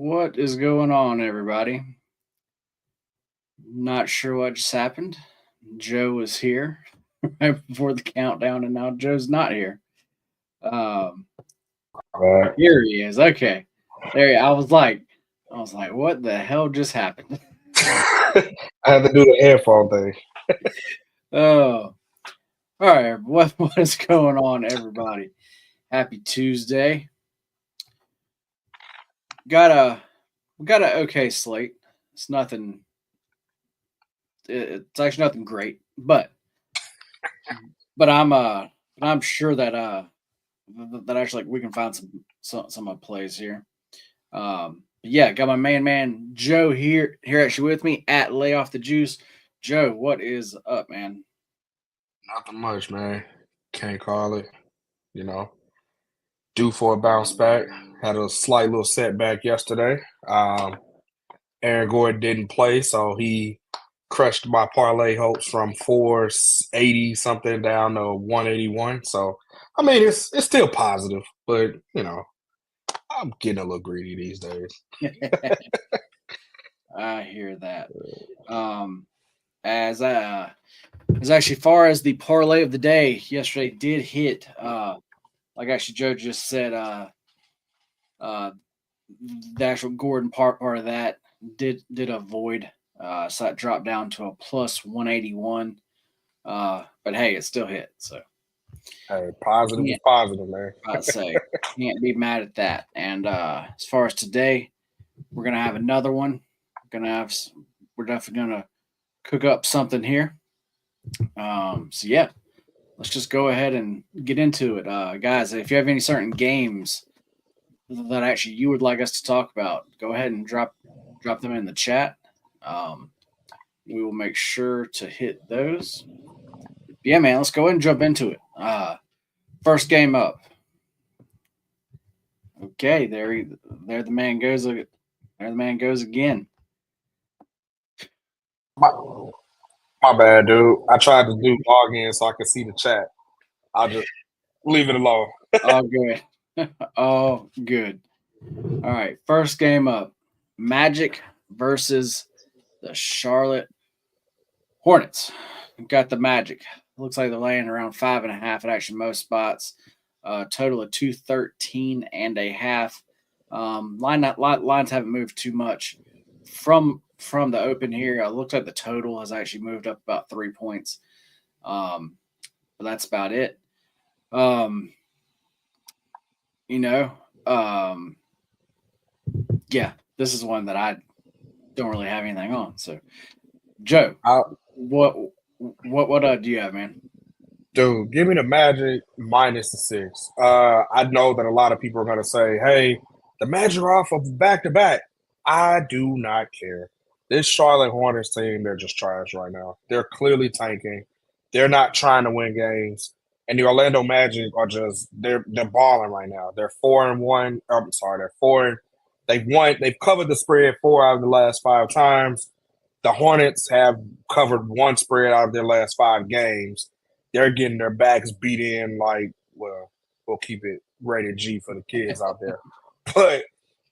What is going on, everybody? Not sure what just happened. Joe was here right before the countdown, and now Joe's not here. Um, Right. Here he is. Okay, I was like, what the hell just happened? I had to do the headphone thing. Oh, all right. What is going on, everybody? Happy Tuesday. Got a we got a okay slate. It's nothing. It's actually nothing great, but I'm sure that actually we can find some plays here. But yeah, got my man Joe here actually with me at Lay Off the Juice. Joe, what is up, man? Nothing much, man. Can't call it. You know, due for a bounce back. Had a slight little setback yesterday. Um, Aaron Gordon didn't play, so he crushed my parlay hopes from 480 something down to 181. So, I mean, it's still positive, but I'm getting a little greedy these days. I hear that. Um, as as actually far as the parlay of the day, yesterday did hit. Like actually Joe just said, uh, the actual Gordon part of that did avoid. So that dropped down to a plus 181. But hey, it still hit. So Hey, positive is can't positive, man. I'd say can't be mad at that. And as far as today, we're gonna have another one. We're definitely gonna cook up something here. So yeah, let's just go ahead and get into it, guys. If you have any certain games that actually you would like us to talk about, go ahead and drop them in the chat. Um, we will make sure to hit those. Yeah, man, let's go ahead and jump into it. First game up. Okay, there the man goes. There the man goes again. My, my bad, dude. I tried to do login so I could see the chat. I'll just leave it alone. All good. All good. All right, first game up. Magic versus the Charlotte Hornets. Got the Magic. Looks like they're laying around 5.5 at actually most spots. Total of 213.5. Lines haven't moved too much from the open here. It looks like the total has actually moved up about 3 points. But that's about it. Um, you know, um, yeah, this is one that I don't really have anything on. So, Joe, I, what what do you have, man? Dude, give me the Magic minus the 6. I know that a lot of people are going to say, hey, the Magic are off of back to back. I do not care. This Charlotte Hornets team, they're just trash right now. They're clearly tanking. They're not trying to win games. And the Orlando Magic are just they're balling right now. They're 4-1. I'm sorry, they're 4. They've covered the spread 4 out of the last 5 times. The Hornets have covered one spread out of their last 5 games. They're getting their backs beat in like, well, we'll keep it rated G for the kids out there. But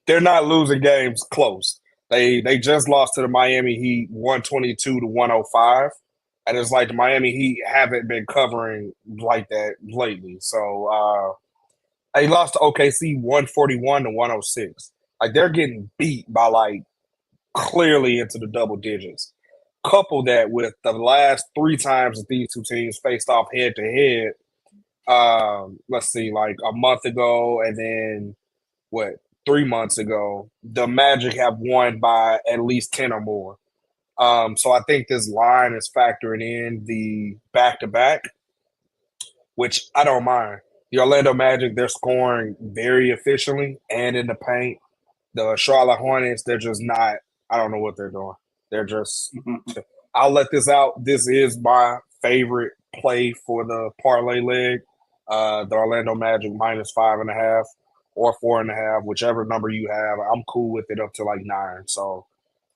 they're not losing games close. They just lost to the Miami Heat 122 to 105. And it's like the Miami Heat haven't been covering like that lately. So they lost to OKC 141 to 106. Like they're getting beat by like clearly into the double digits. Couple that with the last 3 times that these two teams faced off head to head. Let's see, like a month ago, and then what 3 months ago, the Magic have won by at least 10 or more. So I think this line is factoring in the back to back, which I don't mind. The Orlando Magic, they're scoring very efficiently and in the paint. The Charlotte Hornets, they're just not. I don't know what they're doing. They're just. I'll let this out. This is my favorite play for the parlay leg. The Orlando Magic minus 5.5 or 4.5, whichever number you have. I'm cool with it up to like 9. So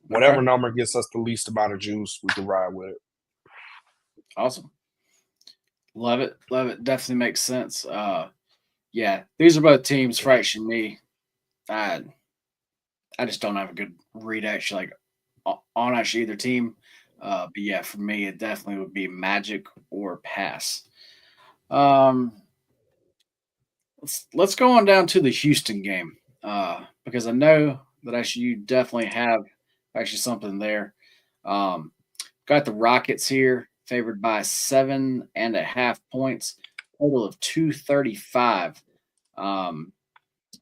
Okay, whatever number gets us the least amount of juice, we can ride with it. awesome. Love it. Love it. Definitely makes sense. Yeah, these are both teams for actually me. I I just don't have a good read actually like on actually either team. But yeah, for me, it definitely would be Magic or pass. Um, let's go on down to the Houston game because I know that actually you definitely have actually something there. Um, got the Rockets here, favored by 7.5 points, total of 235. Um,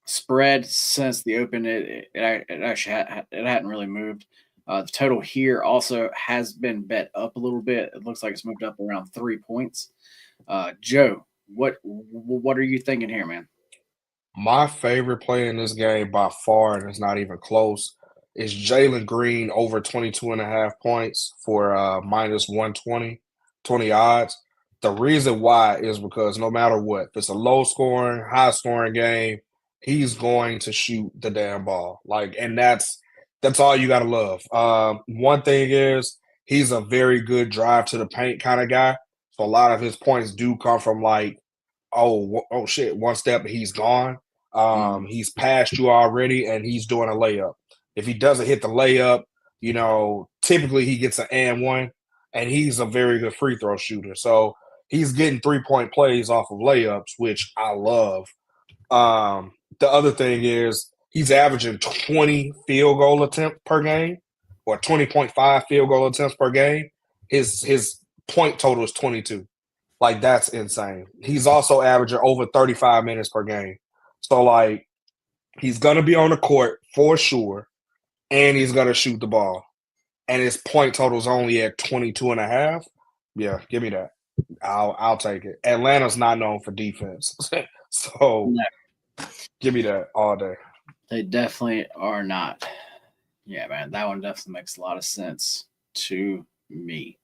spread since the open, it actually it hadn't really moved. The total here also has been bet up a little bit. It looks like it's moved up around 3 points. Joe, what are you thinking here, man? My favorite play in this game by far, and it's not even close, is Jalen Green over 22 and a half points for minus 120, 20 odds. The reason why is because no matter what, if it's a low scoring, high scoring game, he's going to shoot the damn ball. Like, and that's all you gotta love. One thing is he's a very good drive to the paint kind of guy. So a lot of his points do come from like, oh shit, one step he's gone. Mm, He's passed you already, and he's doing a layup. If he doesn't hit the layup, typically he gets an and one, and he's a very good free throw shooter. So he's getting 3 point plays off of layups, which I love. The other thing is he's averaging 20 field goal attempt per game, or 20.5 field goal attempts per game. His point total is 22. Like that's insane. He's also averaging over 35 minutes per game. So like he's gonna be on the court for sure, and he's gonna shoot the ball. And his point total's only at 22 and a half. Yeah, give me that. I'll take it. Atlanta's not known for defense. So no, give me that all day. they definitely are not. Yeah, man, that one definitely makes a lot of sense to me.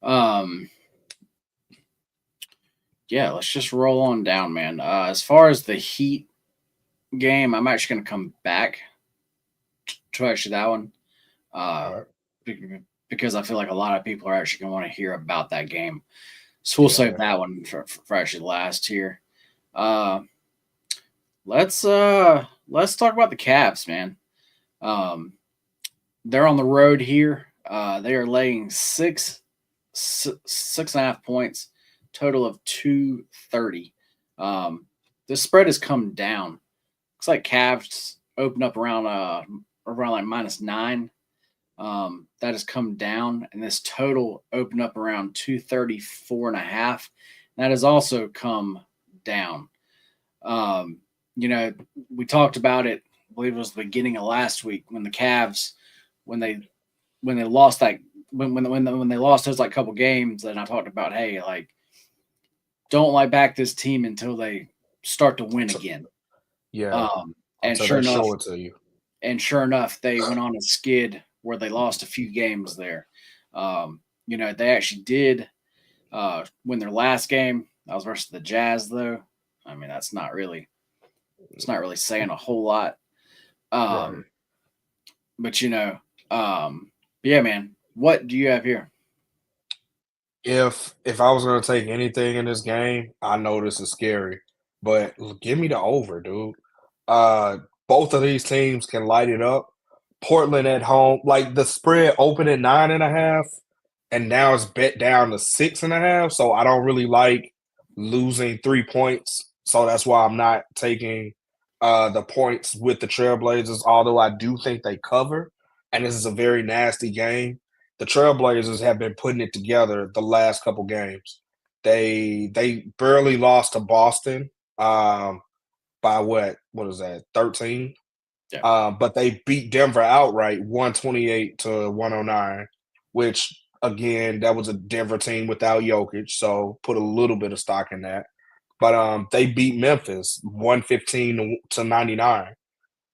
Um, yeah, let's just roll on down, man. As far as the Heat game, I'm actually going to come back to actually that one All uh, right. because I feel like a lot of people are actually going to want to hear about that game. So we'll save Yeah. that one for actually last here. Uh, let's talk about the Cavs, man. Um, they're on the road here. They are laying 6.5 points, total of 230. The spread has come down. Looks like Cavs open up around like -9. That has come down, and this total opened up around 234.5. That has also come down. Um, we talked about it. I believe it was the beginning of last week when the Cavs, when they when they lost that when they lost those like couple games, and I talked about, hey, like don't like back this team until they start to win again. Yeah. Um, and Until sure they enough, show it to you. they went on a skid where they lost a few games there. They actually did win their last game. That was versus the Jazz, though. I mean, it's not really saying a whole lot. Right. Um, but yeah, man. What do you have here? If I was gonna take anything in this game, I know this is scary, but give me the over, dude. Uh, both of these teams can light it up. Portland at home, like the spread opened at 9.5, and now it's bet down to 6.5. So I don't really like losing 3 points. So that's why I'm not taking the points with the Trailblazers, although I do think they cover. And this is a very nasty game. The Trailblazers have been putting it together the last couple games. They barely lost to Boston by what is that, 13? Yeah. But they beat Denver outright, 128 to 109, which again, that was a Denver team without Jokic, so put a little bit of stock in that. But they beat Memphis 115 to 99.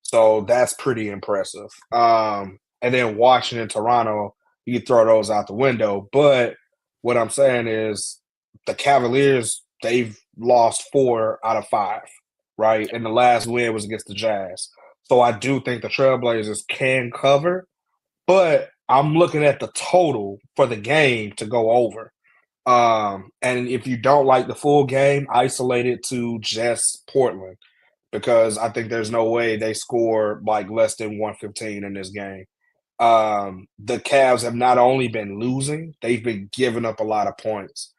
So that's pretty impressive. And then Washington, Toronto, you can throw those out the window. But what I'm saying is the Cavaliers, they've lost 4 out of 5, right? And the last win was against the Jazz. So I do think the Trailblazers can cover, but I'm looking at the total for the game to go over. And if you don't like the full game, isolate it to just Portland. because I think there's no way they score like less than 115 in this game. The Cavs have not only been losing, they've been giving up a lot of points.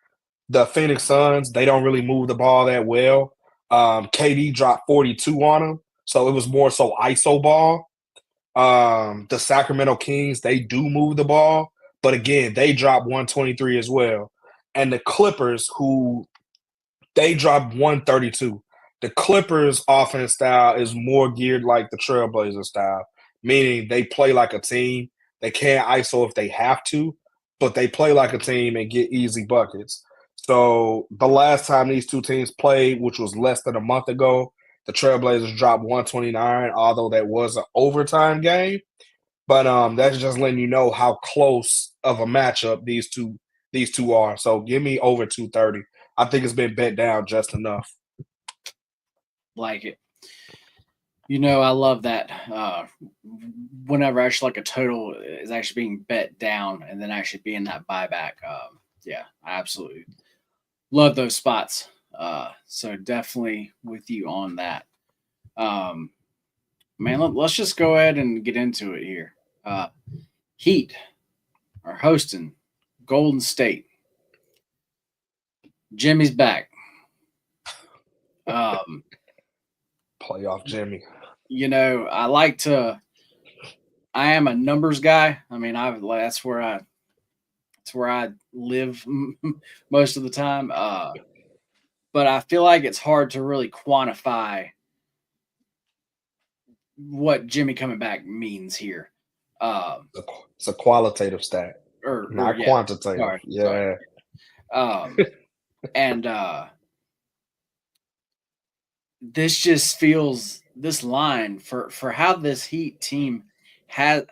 The Phoenix Suns, they don't really move the ball that well. KD dropped 42 on them, so it was more so ISO ball. The Sacramento Kings, they do move the ball, but again, they dropped 123 as well. And the Clippers, who they dropped 132. The Clippers' offense style is more geared like the Trailblazer style, meaning they play like a team. They can't ISO if they have to, but they play like a team and get easy buckets. So the last time these two teams played, which was less than a month ago, the Trailblazers dropped 129, although that was an overtime game. But that's just letting you know how close of a matchup these two are. So give me over 230. I think it's been bet down just enough. Like it. I love that. Whenever actually like a total is actually being bet down and then actually being that buyback. Yeah, I absolutely love those spots. So definitely with you on that. Man, let's just go ahead and get into it here. Heat are hosting Golden State. Jimmy's back. Playoff Jimmy. I like to. I am a numbers guy. I mean, that's where I live most of the time. But I feel like it's hard to really quantify what Jimmy coming back means here. It's a qualitative stat, not Yeah, quantitative. Yeah. And this just feels this line for how this Heat team has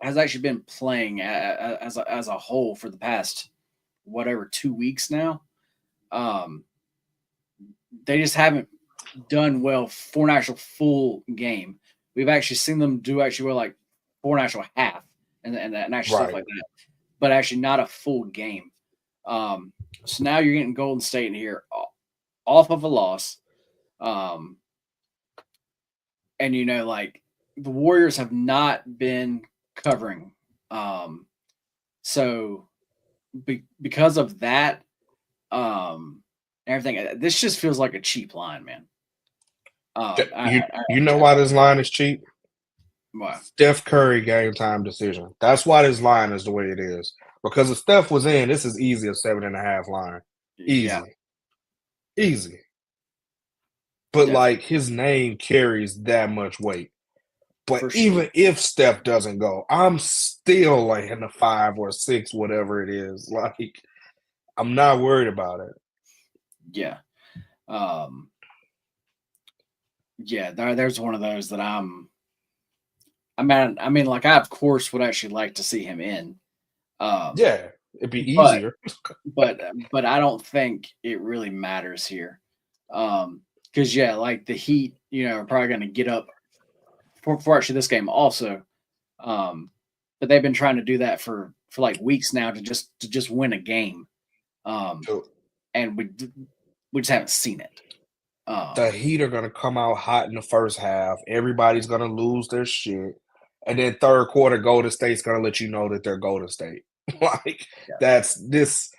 actually been playing as a whole for the past 2 weeks now. They just haven't done well for an actual full game. We've actually seen them do actually well, like for an actual half and actual stuff like that, but actually not a full game. So now you're getting Golden State in here off of a loss. And like the Warriors have not been covering. So because of that, everything, this just feels like a cheap line, man. You know why this line is cheap? Why? Steph Curry game time decision. That's why this line is the way it is. Because if Steph was in, this is easy a 7.5 line. Easy. Yeah. Easy. But Definitely. like his name carries that much weight. But For sure. even if Steph doesn't go, I'm still like in the 5 or 6, whatever it is. Like, I'm not worried about it. Yeah. Yeah, there's one of those that I mean, like I of course would actually like to see him in. Yeah, it'd be easier. But I don't think it really matters here. Because like the Heat, are probably going to get up for actually this game also. But they've been trying to do that for like weeks now to just win a game. And we just haven't seen it. The Heat are gonna come out hot in the first half. Everybody's gonna lose their shit, and then third quarter, Golden State's gonna let you know that they're Golden State. Like that's this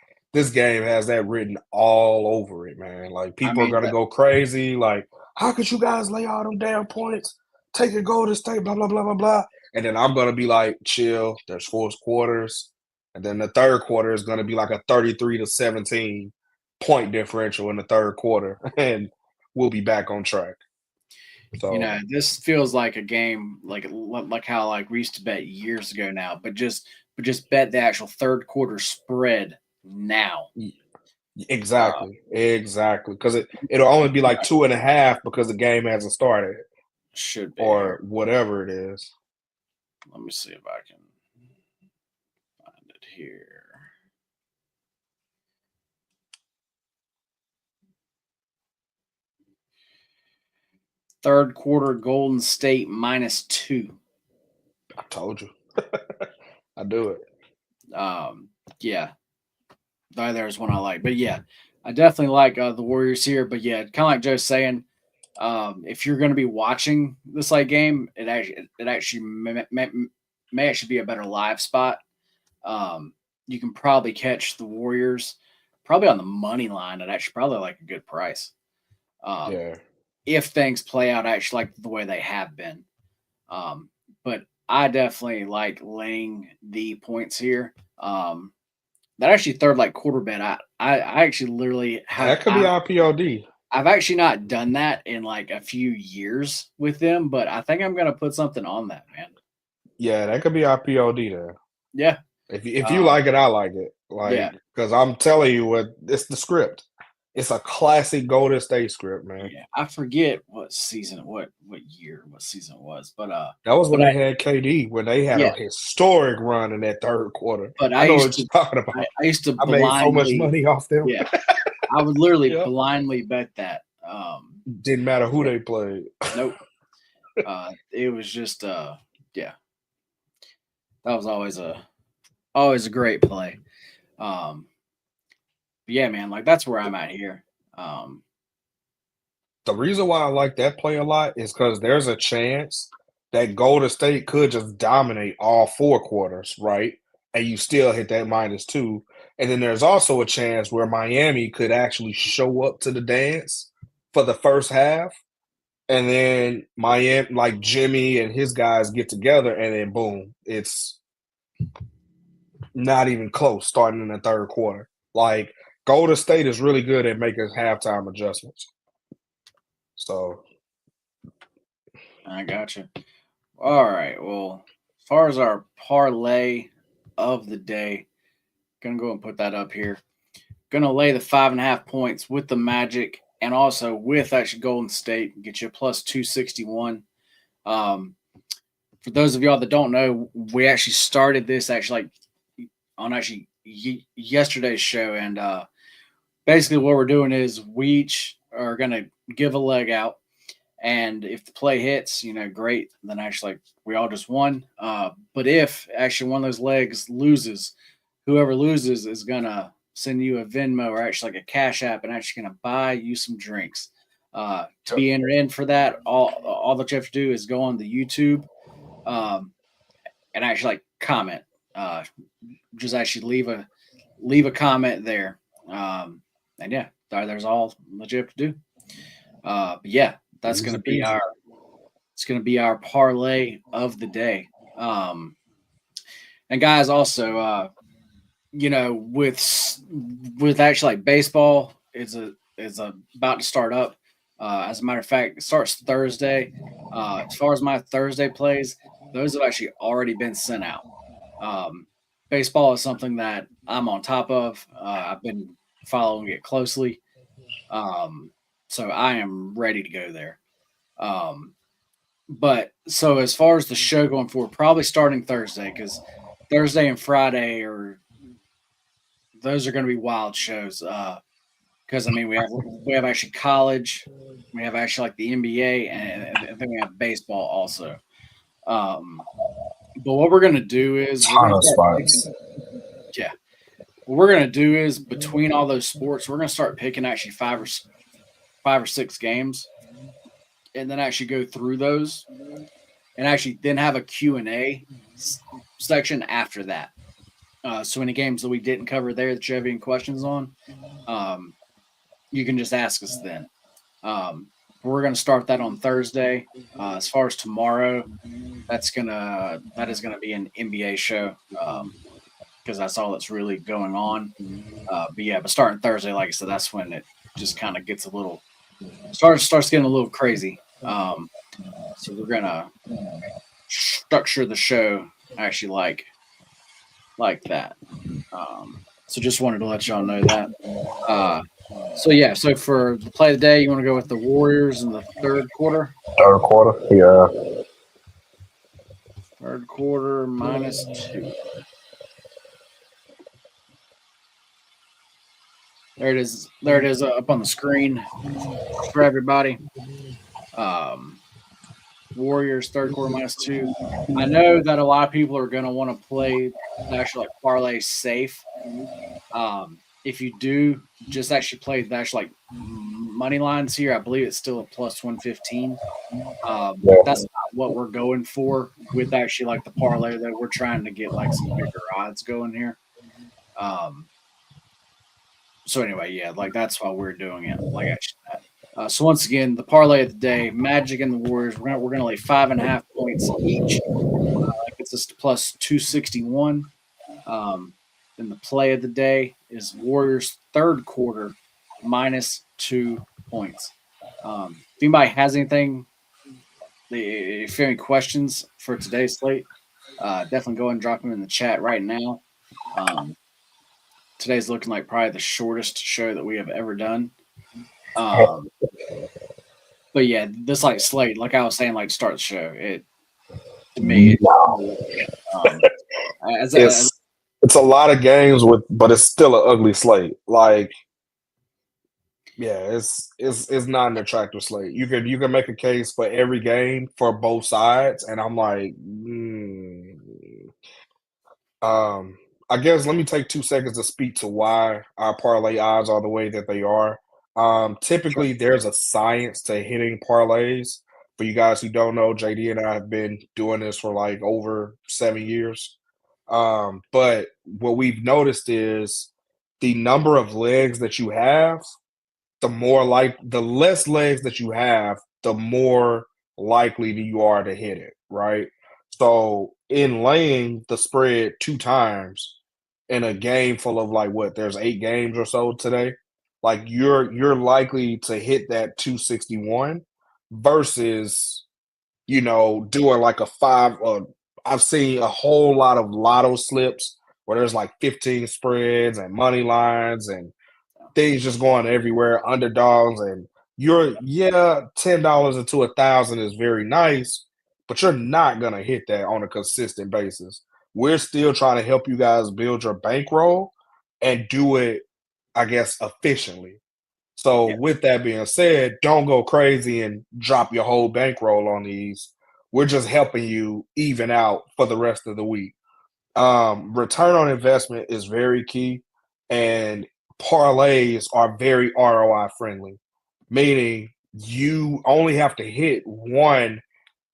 game has that written all over it, man. Like people are gonna go crazy. Like, how could you guys lay all them damn points? Take a Golden State, blah blah blah blah blah. And then I'm gonna be like, chill. There's 4 quarters, and then the third quarter is gonna be like a 33-17 point differential in the third quarter, and we'll be back on track. So this feels like a game like how like we used to bet years ago now, but just bet the actual third quarter spread now. Exactly. Because it'll only be like 2.5 because the game hasn't started. Should be or whatever it is. Let me see if I can find it here. Third quarter Golden State -2. I told you. I do it. Yeah. There's one I like. But yeah, I definitely like the Warriors here. But yeah, kind of like Joe's saying, If you're going to be watching this like game, it actually may actually be a better live spot. You can probably catch the Warriors probably on the money line at actually probably like a good price. Yeah. If things play out actually like the way they have been. But I definitely like laying the points here. That actually third like quarter bet. I actually literally have That could be IPOD. I've actually not done that in like a few years with them, but I think I'm gonna put something on that, man. Yeah, that could be IPOD there. Yeah. If you like it, I like it. Yeah. Like, because I'm telling you, what it's the script. It's a classic Golden State script, man. Yeah. I forget what season, what year, what season it was, That was when but I they had KD, when they had yeah, a historic run in that third quarter. but I know what you're talking about. I used to I made so much blindly money off them. yeah, I would literally Yep. blindly bet that. Didn't matter who they played. Nope. It was just yeah, that was always a great play. Um, but yeah, man, like that's where I'm at here. Um, The reason why I like that play a lot is because there's a chance that Golden State could just dominate all 4 quarters, right? And you still hit that -2. And then there's also a chance where Miami could actually show up to the dance for the first half. And then Miami, like Jimmy and his guys get together, and then boom, it's not even close starting in the third quarter. Like Golden State is really good at making halftime adjustments. So I gotcha. All right. Well, as far as our parlay of the day, gonna go and put that up here. Gonna lay the 5.5 points with the Magic and also with actually Golden State, get you a plus 261. Um, for those of y'all that don't know, we actually started this actually like on actually yesterday's show, and basically what we're doing is we each are gonna give a leg out, and if the play hits, great. Then actually, like we all just won. But if actually one of those legs loses, whoever loses is gonna send you a Venmo or actually like a Cash App, and actually gonna buy you some drinks. To be entered in for that, all that you have to do is go on the YouTube, and actually like comment. Just actually leave a comment there. And yeah, there's all that you have to do. But yeah, that's easy gonna be peasy. our parlay of the day. And guys, also, with actually like baseball is about to start up. As a matter of fact, it starts Thursday. As far as my Thursday plays, those have actually already been sent out. Baseball is something that I'm on top of. I've been following it closely. So I am ready to go there. But so as far as the show going forward, probably starting Thursday, because Thursday and Friday those are going to be wild shows. Because I mean we have actually college, we have actually like the NBA, and then we have baseball also. But what we're going to do is we're Ton going to of start spots. yeah. What we're going to do is between all those sports, we're going to start picking actually five or six games, and then actually go through those, and actually then have a Q&A section after that. So any games that we didn't cover there that you have any questions on, you can just ask us then. We're going to start that on Thursday. As far as tomorrow, that is going to be an NBA show, because that's all that's really going on. But starting Thursday, like I said, that's when it just kind of gets a little starts getting a little crazy. So we're gonna structure the show actually like that. So just wanted to let y'all know that. So for the play of the day, you want to go with the Warriors in the third quarter? Third quarter, yeah. Third quarter -2. There it is. There it is up on the screen for everybody. Warriors third quarter -2. I know that a lot of people are going to want to play the actual like parlay safe. If you do, just actually play the actual like money lines here. I believe it's still a plus 115. Yeah. That's not what we're going for with actually like the parlay though. We're trying to get like some bigger odds going here. Um, so anyway, yeah, like that's why we're doing it. Like actually that. So once again, the parlay of the day: Magic and the Warriors. We're gonna lay 5.5 points each. That gets us to plus 261. Um, then the play of the day is Warriors third quarter minus 2 points. If anybody has anything, if you have any questions for today's slate, definitely go and drop them in the chat right now. Um, today's looking like probably the shortest show that we have ever done. But yeah, this like slate, like I was saying, like start the show. It to me, um, as It's a lot of games but it's still an ugly slate. Like, yeah, it's not an attractive slate. You can make a case for every game for both sides, and I'm like, I guess let me take 2 seconds to speak to why our parlay odds are the way that they are. sure. Typically, there's a science to hitting parlays. For you guys who don't know, JD and I have been doing this for like over 7 years. But what we've noticed is the number of legs that you have, the less legs that you have, the more likely you are to hit it, right? So in laying the spread 2 times in a game full of like what, there's 8 games or so today, like you're likely to hit that 261 versus doing like a five. I've seen a whole lot of lotto slips where there's like 15 spreads and money lines and things just going everywhere, underdogs, and $10 into 1,000 is very nice, but you're not gonna hit that on a consistent basis. We're still trying to help you guys build your bankroll and do it, I guess, efficiently. So Yeah, with that being said, don't go crazy and drop your whole bankroll on these. We're just helping you even out for the rest of the week. Return on investment is very key, and parlays are very ROI friendly, meaning you only have to hit one.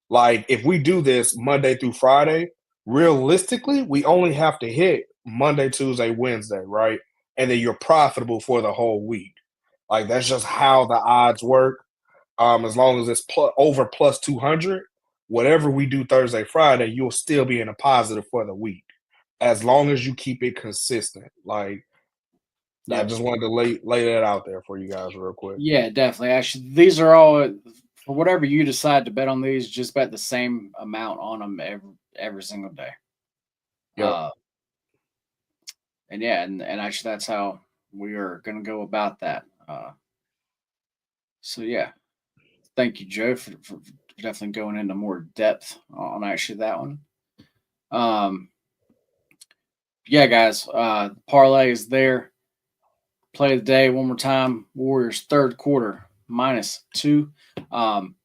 Like if we do this Monday through Friday, realistically, we only have to hit Monday, Tuesday, Wednesday, right? And then you're profitable for the whole week. Like that's just how the odds work. As long as it's over plus 200, whatever we do Thursday, Friday, you'll still be in a positive for the week as long as you keep it consistent. Like I yeah, just wanted to lay that out there for you guys real quick. yeah, definitely. Actually, these are all for whatever you decide to bet on these. Just bet the same amount on them every single day. Yep. Uh, and yeah, and actually that's how we are going to go about that. So yeah, thank you, Joe, for definitely going into more depth on actually that one. Um, yeah, guys, parlay is there. Play of the day one more time. Warriors third quarter -2. Um,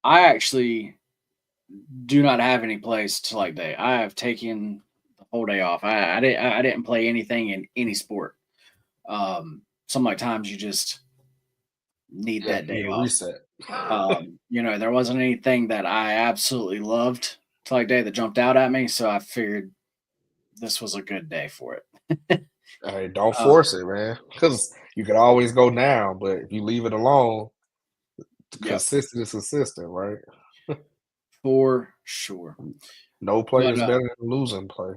I actually do not have any plays to like day. I have taken the whole day off. I didn't play anything in any sport. Some like times you just need Yeah, that you day need a off. reset. There wasn't anything that I absolutely loved to like day that jumped out at me, so I figured this was a good day for it. Hey, don't uh, force it, man, because you can always go down, but if you leave it alone, yep, consistent is consistent, right? for sure. No play But is better than losing play.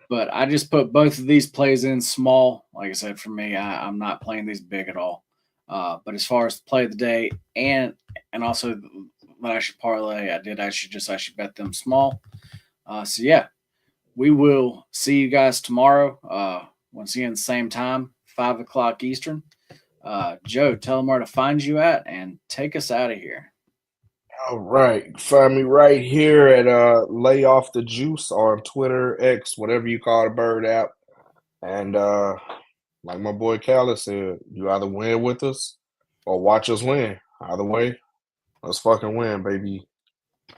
but I just put both of these plays in small. Like I said, for me, I'm not playing these big at all. But as far as the play of the day and also that I should parlay, I did actually bet them small. So yeah, we will see you guys tomorrow. Once again, same time, 5 o'clock Eastern. Joe, tell them where to find you at and take us out of here. All right. Find me right here at Lay Off the Juice on Twitter, X, whatever you call the bird app. And like my boy Callis said, you either win with us or watch us win. Either way, let's fucking win, baby.